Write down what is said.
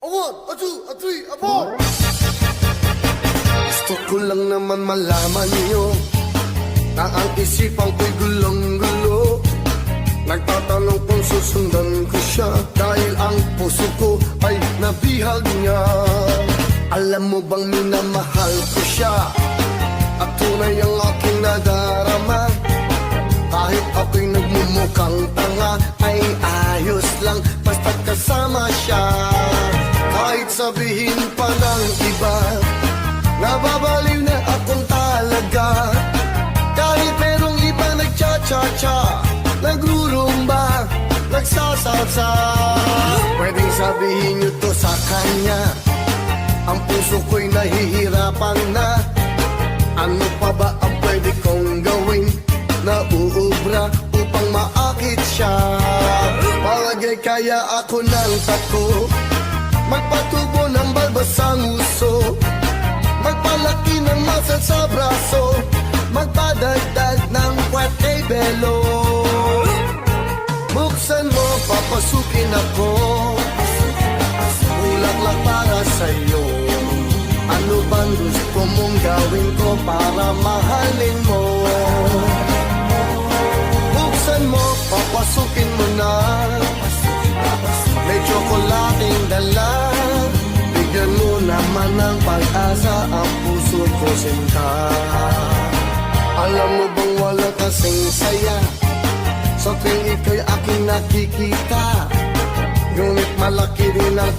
A one, a two, a three, a four. Gusto ko lang naman malaman niyo na ang isipan ko'y gulong-gulo. Nagtatanong kung susundan ko siya dahil ang puso ko ay nabihag niya. Alam mo bang minamahal ko siya at tunay ang aking nadarama. Kahit ako'y nagmumukhang tanga ay ayos lang basta't kasama siya. Kahit sabihin pa ng iba nababaliw na akong talaga. Kahit merong iba nagcha-cha-cha, nagrurumba, nagsasalsa, pwedeng sabihin nyo to sa kanya. Ang puso ko'y nahihirapan na. Ano pa ba ang pwede kong gawin na uubra upang maakit siya? Palagay kaya ako ng tako, magpatubo ng balbasang uso, magpalaki ng muscle sa braso, magpadagdag ng puwet kay belo. Buksan mo, papasukin ako, bulaklak para sa'yo. Ano bang gusto mong gawin ko para mahalin mo? Buksan mo, papasukin mo na, may tsokolating dala. Bigyan mo naman ng pag-asa ang puso ko, sinta. Alam mo bang wala kasing saya sa tuwing ika'y aking nakikita? Ngunit malaki rin ang